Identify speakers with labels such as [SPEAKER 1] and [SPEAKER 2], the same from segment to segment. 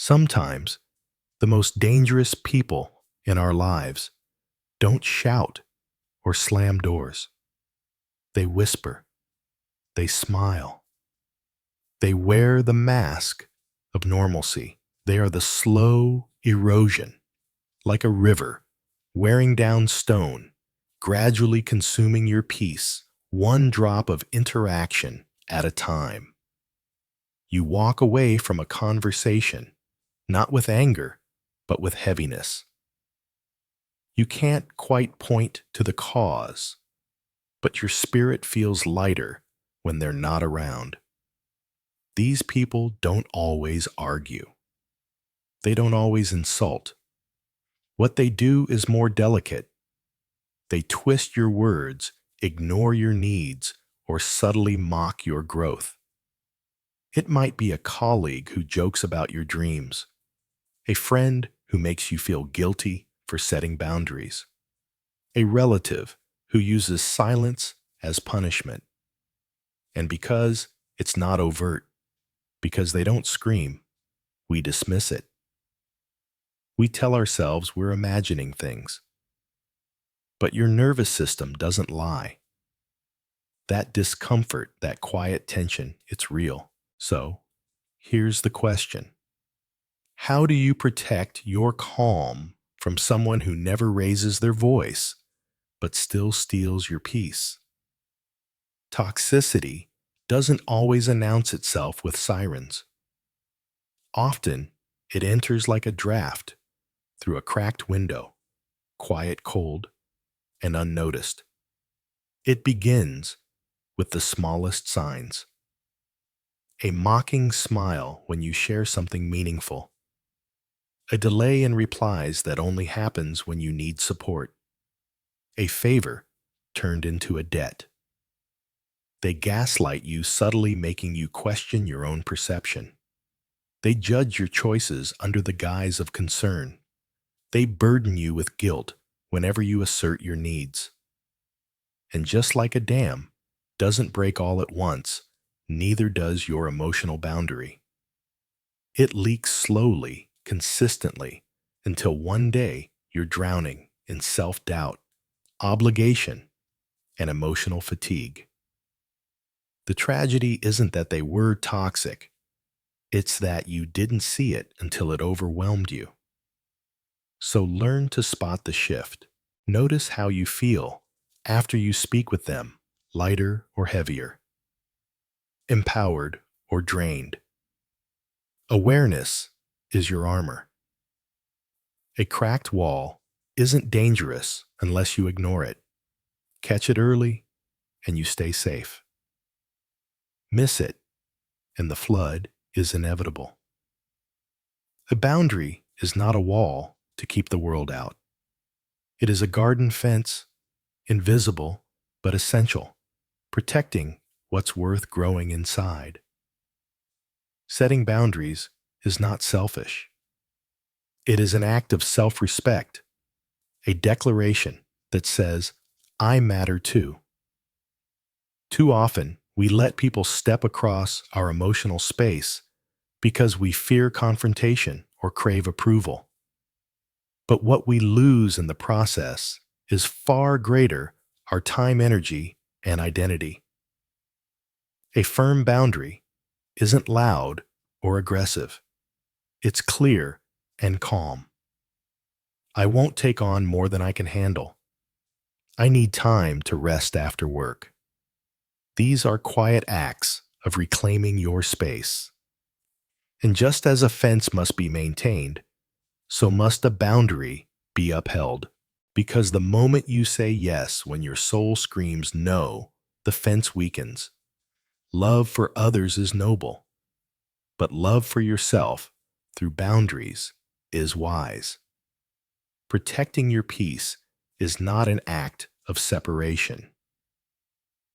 [SPEAKER 1] Sometimes the most dangerous people in our lives don't shout or slam doors. They whisper, they smile, they wear the mask of normalcy. They are the slow erosion, like a river, wearing down stone, gradually consuming your peace, one drop of interaction at a time. You walk away from a conversation, not with anger, but with heaviness. You can't quite point to the cause, but your spirit feels lighter when they're not around. These people don't always argue. They don't always insult. What they do is more delicate. They twist your words, ignore your needs, or subtly mock your growth. It might be a colleague who jokes about your dreams, a friend who makes you feel guilty for setting boundaries, a relative who uses silence as punishment. And because it's not overt, because they don't scream, we dismiss it. We tell ourselves we're imagining things. But your nervous system doesn't lie. That discomfort, that quiet tension, it's real. So, here's the question. How do you protect your calm from someone who never raises their voice, but still steals your peace? Toxicity doesn't always announce itself with sirens. Often, it enters like a draft through a cracked window, quiet, cold, and unnoticed. It begins with the smallest signs. A mocking smile when you share something meaningful. A delay in replies that only happens when you need support. A favor turned into a debt. They gaslight you, subtly making you question your own perception. They judge your choices under the guise of concern. They burden you with guilt whenever you assert your needs. And just like a dam doesn't break all at once, neither does your emotional boundary. It leaks slowly, consistently, until one day you're drowning in self-doubt, obligation, and emotional fatigue. The tragedy isn't that they were toxic. It's that you didn't see it until it overwhelmed you. So learn to spot the shift. Notice how you feel after you speak with them, lighter or heavier, empowered or drained. Awareness is your armor. A cracked wall isn't dangerous unless you ignore it. Catch it early, and you stay safe. Miss it, and the flood is inevitable. A boundary is not a wall to keep the world out. It is a garden fence, invisible but essential, protecting what's worth growing inside. Setting boundaries is not selfish. It is an act of self-respect, a declaration that says, I matter too. Too often, we let people step across our emotional space because we fear confrontation or crave approval. But what we lose in the process is far greater: our time, energy, and identity. A firm boundary isn't loud or aggressive. It's clear and calm. I won't take on more than I can handle. I need time to rest after work. These are quiet acts of reclaiming your space. And just as a fence must be maintained, so must a boundary be upheld. Because the moment you say yes when your soul screams no, the fence weakens. Love for others is noble, but love for yourself through boundaries is wise. Protecting your peace is not an act of separation.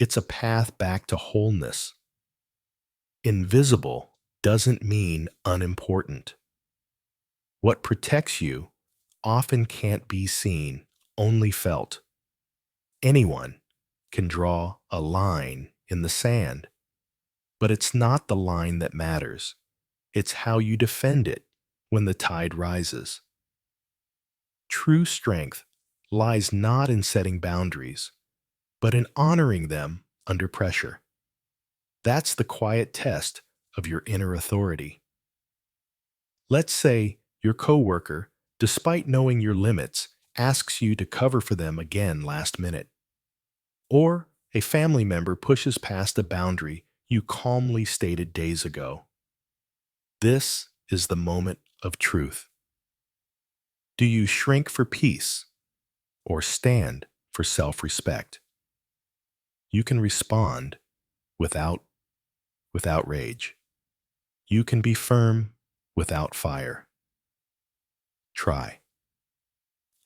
[SPEAKER 1] It's a path back to wholeness. Invisible doesn't mean unimportant. What protects you often can't be seen, only felt. Anyone can draw a line in the sand, but it's not the line that matters. It's how you defend it when the tide rises. True strength lies not in setting boundaries, but in honoring them under pressure. That's the quiet test of your inner authority. Let's say your coworker, despite knowing your limits, asks you to cover for them again last minute. Or a family member pushes past a boundary you calmly stated days ago. This is the moment of truth. Do you shrink for peace or stand for self-respect? You can respond without rage. You can be firm without fire. Try.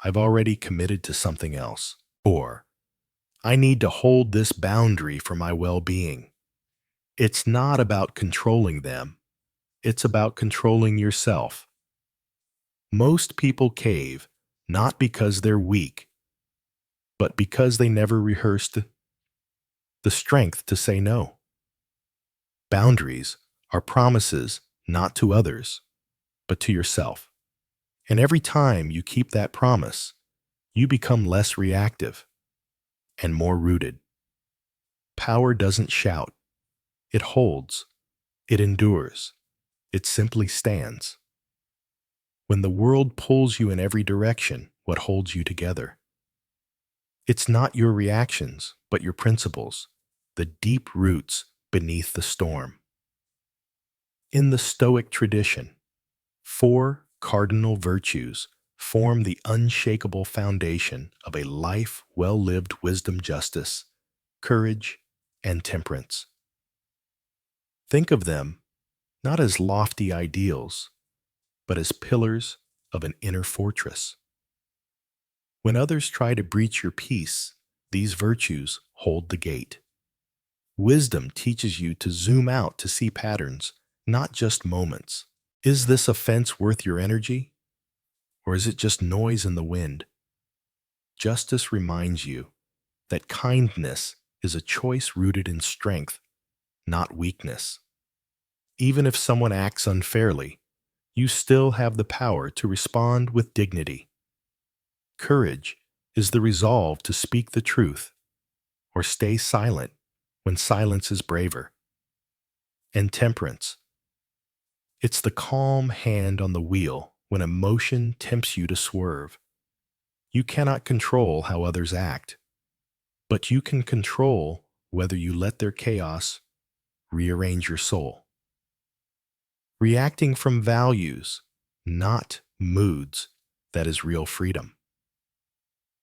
[SPEAKER 1] I've already committed to something else. Or, I need to hold this boundary for my well-being. It's not about controlling them. It's about controlling yourself. Most people cave not because they're weak, but because they never rehearsed the strength to say no. Boundaries are promises not to others, but to yourself. And every time you keep that promise, you become less reactive and more rooted. Power doesn't shout. It holds. It endures. It simply stands. When the world pulls you in every direction, what holds you together? It's not your reactions, but your principles, the deep roots beneath the storm. In the Stoic tradition, 4 cardinal virtues form the unshakable foundation of a life well-lived: wisdom, justice, courage, and temperance. Think of them not as lofty ideals, but as pillars of an inner fortress. When others try to breach your peace, these virtues hold the gate. Wisdom teaches you to zoom out to see patterns, not just moments. Is this offense worth your energy? Or is it just noise in the wind? Justice reminds you that kindness is a choice rooted in strength, not weakness. Even if someone acts unfairly, you still have the power to respond with dignity. Courage is the resolve to speak the truth or stay silent when silence is braver. And temperance, it's the calm hand on the wheel when emotion tempts you to swerve. You cannot control how others act, but you can control whether you let their chaos rearrange your soul. Reacting from values, not moods, that is real freedom.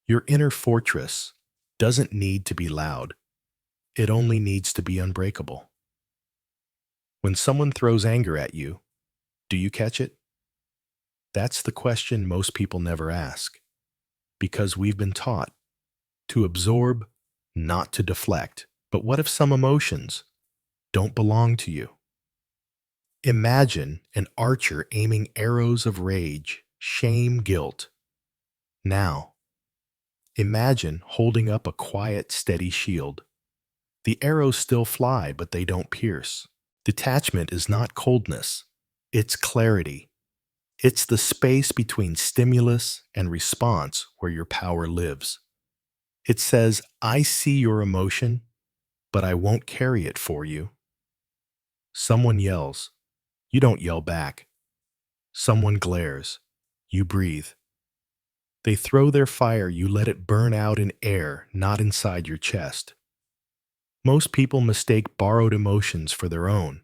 [SPEAKER 1] Your inner fortress doesn't need to be loud. It only needs to be unbreakable. When someone throws anger at you, do you catch it? That's the question most people never ask, because we've been taught to absorb, not to deflect. But what if some emotions don't belong to you? Imagine an archer aiming arrows of rage, shame, guilt. Now, imagine holding up a quiet, steady shield. The arrows still fly, but they don't pierce. Detachment is not coldness. It's clarity. It's the space between stimulus and response where your power lives. It says, I see your emotion, but I won't carry it for you. Someone yells. You don't yell back. Someone glares. You breathe. They throw their fire, you let it burn out in air, not inside your chest. Most people mistake borrowed emotions for their own,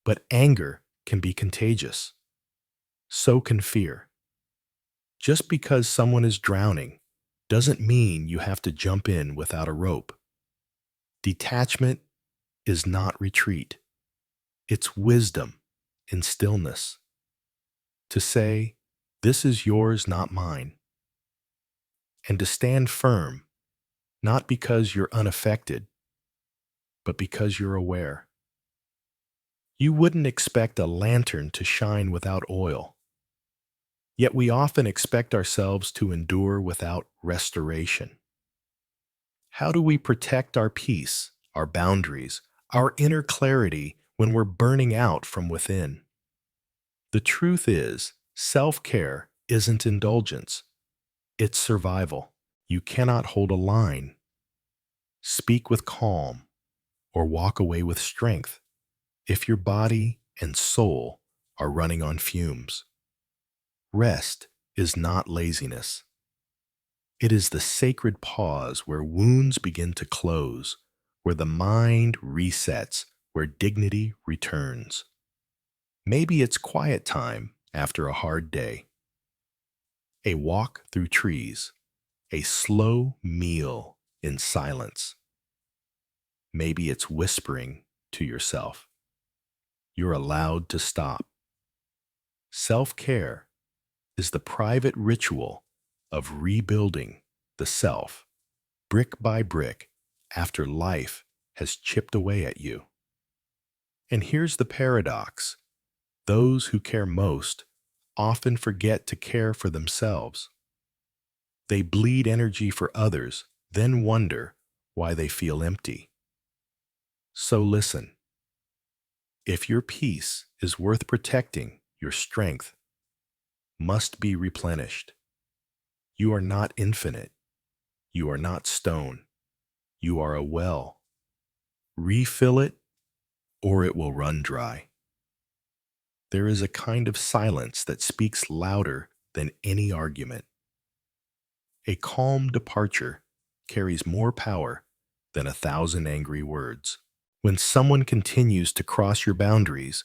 [SPEAKER 1] but anger can be contagious. So can fear. Just because someone is drowning doesn't mean you have to jump in without a rope. Detachment is not retreat. It's wisdom in stillness. To say, this is yours, not mine. And to stand firm, not because you're unaffected, but because you're aware. You wouldn't expect a lantern to shine without oil. Yet we often expect ourselves to endure without restoration. How do we protect our peace, our boundaries, our inner clarity when we're burning out from within? The truth is, Self-care isn't indulgence, it's survival. You cannot hold a line, speak with calm, or walk away with strength if your body and soul are running on fumes. Rest is not laziness. It is the sacred pause where wounds begin to close, where the mind resets, where dignity returns. Maybe it's quiet time after a hard day, a walk through trees, a slow meal in silence. Maybe it's whispering to yourself. You're allowed to stop. Self-care is the private ritual of rebuilding the self, brick by brick, after life has chipped away at you. And here's the paradox. Those who care most often forget to care for themselves. They bleed energy for others, then wonder why they feel empty. So listen, if your peace is worth protecting, your strength must be replenished. You are not infinite. You are not stone. You are a well. Refill it, or it will run dry. There is a kind of silence that speaks louder than any argument. A calm departure carries more power than 1,000 angry words. When someone continues to cross your boundaries,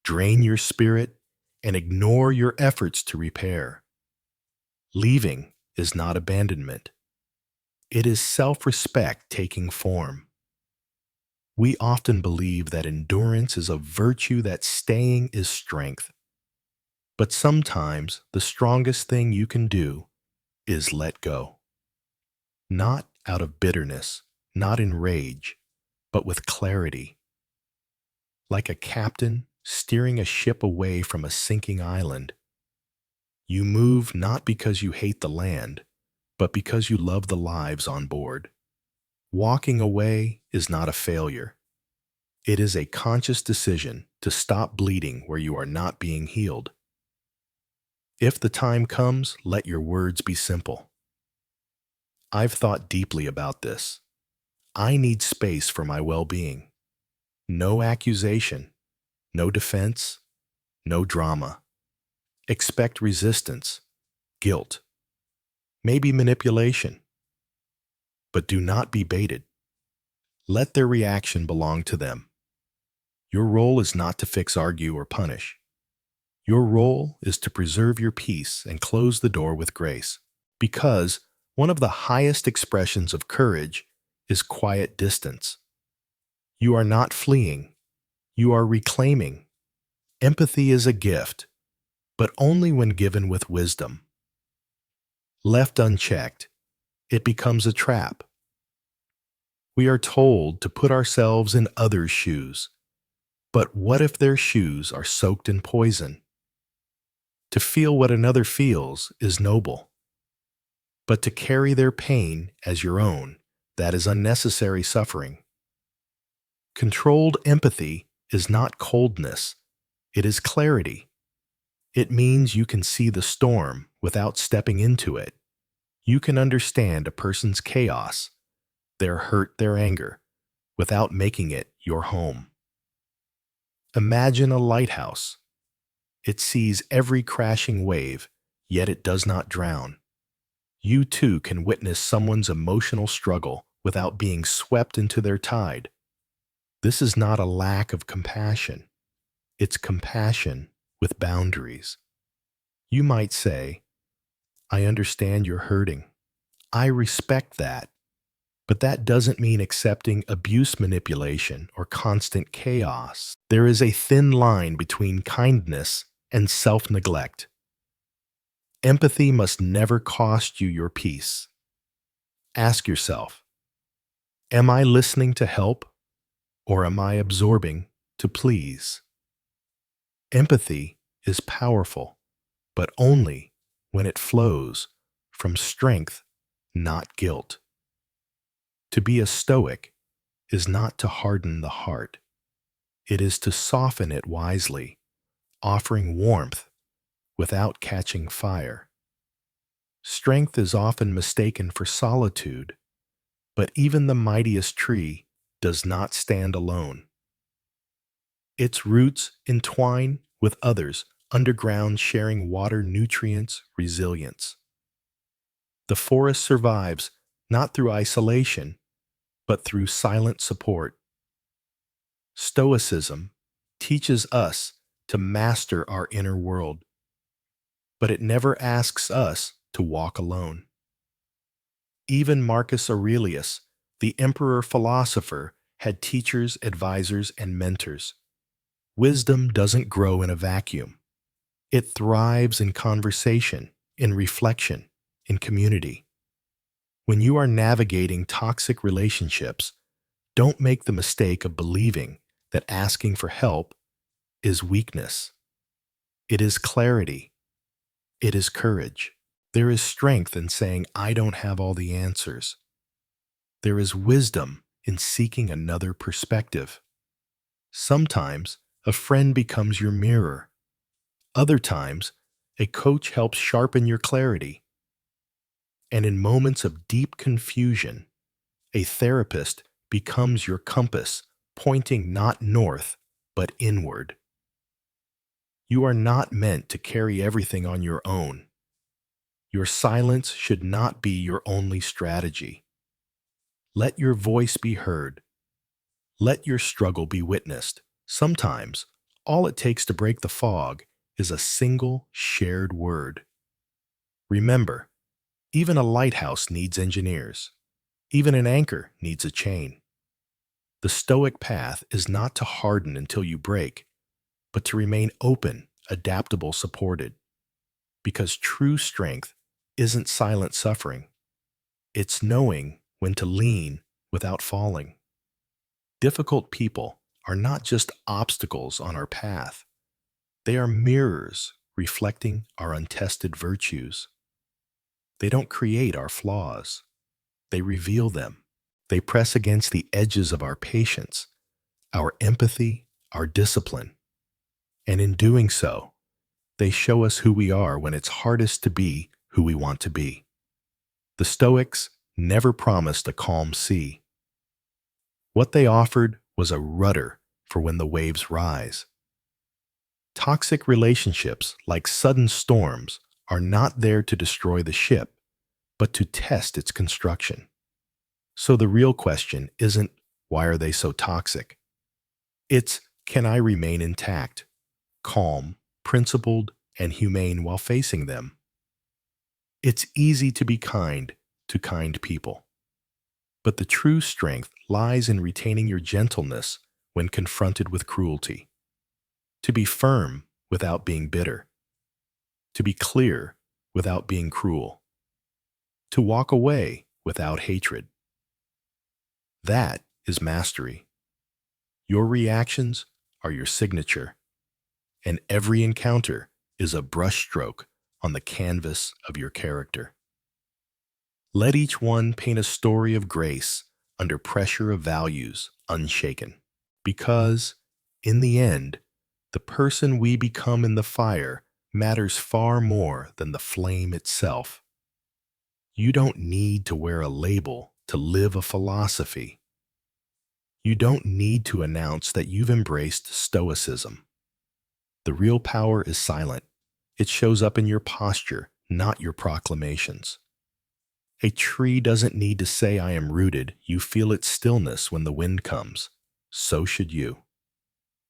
[SPEAKER 1] drain your spirit, and ignore your efforts to repair, leaving is not abandonment. It is self-respect taking form. We often believe that endurance is a virtue, that staying is strength. But sometimes the strongest thing you can do is let go. Not out of bitterness, not in rage, but with clarity. Like a captain steering a ship away from a sinking island, you move not because you hate the land, but because you love the lives on board. Walking away is not a failure. It is a conscious decision to stop bleeding where you are not being healed. If the time comes, let your words be simple. I've thought deeply about this. I need space for my well-being. No accusation, no defense, no drama. Expect resistance, guilt, maybe manipulation. But do not be baited. Let their reaction belong to them. Your role is not to fix, argue, or punish. Your role is to preserve your peace and close the door with grace. Because one of the highest expressions of courage is quiet distance. You are not fleeing. You are reclaiming. Empathy is a gift, but only when given with wisdom. Left unchecked, it becomes a trap. We are told to put ourselves in others' shoes. But what if their shoes are soaked in poison? To feel what another feels is noble. But to carry their pain as your own, that is unnecessary suffering. Controlled empathy is not coldness, it is clarity. It means you can see the storm without stepping into it. You can understand a person's chaos, their hurt, their anger, without making it your home. Imagine a lighthouse. It sees every crashing wave, yet it does not drown. You too can witness someone's emotional struggle without being swept into their tide. This is not a lack of compassion. It's compassion with boundaries. You might say, I understand you're hurting. I respect that. But that doesn't mean accepting abuse, manipulation, or constant chaos. There is a thin line between kindness and self-neglect. Empathy must never cost you your peace. Ask yourself, am I listening to help, or am I absorbing to please? Empathy is powerful, but only when it flows from strength, not guilt. To be a Stoic is not to harden the heart. It is to soften it wisely, offering warmth without catching fire. Strength is often mistaken for solitude, but even the mightiest tree does not stand alone. Its roots entwine with others underground, sharing water, nutrients, resilience. The forest survives not through isolation, but through silent support. Stoicism teaches us to master our inner world, but it never asks us to walk alone. Even Marcus Aurelius, the emperor philosopher, had teachers, advisors, and mentors. Wisdom doesn't grow in a vacuum. It thrives in conversation, in reflection, in community. When you are navigating toxic relationships, don't make the mistake of believing that asking for help is weakness. It is clarity. It is courage. There is strength in saying, I don't have all the answers. There is wisdom in seeking another perspective. Sometimes a friend becomes your mirror. Other times, a coach helps sharpen your clarity. And in moments of deep confusion, a therapist becomes your compass, pointing not north, but inward. You are not meant to carry everything on your own. Your silence should not be your only strategy. Let your voice be heard. Let your struggle be witnessed. Sometimes, all it takes to break the fog is a single shared word. Remember, even a lighthouse needs engineers. Even an anchor needs a chain. The Stoic path is not to harden until you break, but to remain open, adaptable, supported. Because true strength isn't silent suffering. It's knowing when to lean without falling. Difficult people are not just obstacles on our path. They are mirrors reflecting our untested virtues. They don't create our flaws. They reveal them. They press against the edges of our patience, our empathy, our discipline. And in doing so, they show us who we are when it's hardest to be who we want to be. The Stoics never promised a calm sea. What they offered was a rudder for when the waves rise. Toxic relationships, like sudden storms, are not there to destroy the ship, but to test its construction. So the real question isn't, why are they so toxic? It's, can I remain intact, calm, principled, and humane while facing them? It's easy to be kind to kind people. But the true strength lies in retaining your gentleness when confronted with cruelty. To be firm without being bitter. To be clear without being cruel. To walk away without hatred. That is mastery. Your reactions are your signature, and every encounter is a brushstroke on the canvas of your character. Let each one paint a story of grace under pressure of values unshaken. Because, in the end, the person we become in the fire matters far more than the flame itself. You don't need to wear a label to live a philosophy. You don't need to announce that you've embraced Stoicism. The real power is silent. It shows up in your posture, not your proclamations. A tree doesn't need to say, I am rooted. You feel its stillness when the wind comes. So should you.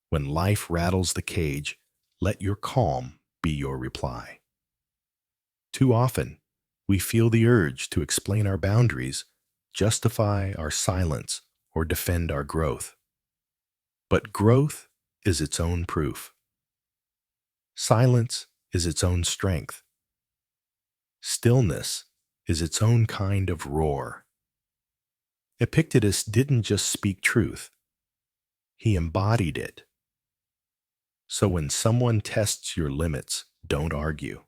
[SPEAKER 1] When life rattles the cage, let your calm be your reply. Too often, we feel the urge to explain our boundaries, justify our silence, or defend our growth. But growth is its own proof. Silence is its own strength. Stillness is its own kind of roar. Epictetus didn't just speak truth. He embodied it. So when someone tests your limits, don't argue.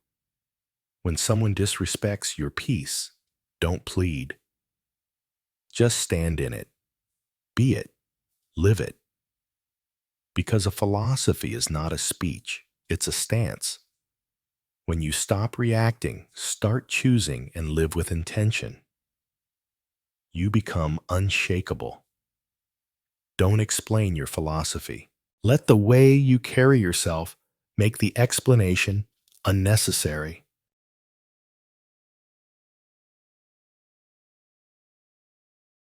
[SPEAKER 1] When someone disrespects your peace, don't plead. Just stand in it. Be it. Live it. Because a philosophy is not a speech, it's a stance. When you stop reacting, start choosing, and live with intention, you become unshakable. Don't explain your philosophy. Let the way you carry yourself make the explanation unnecessary.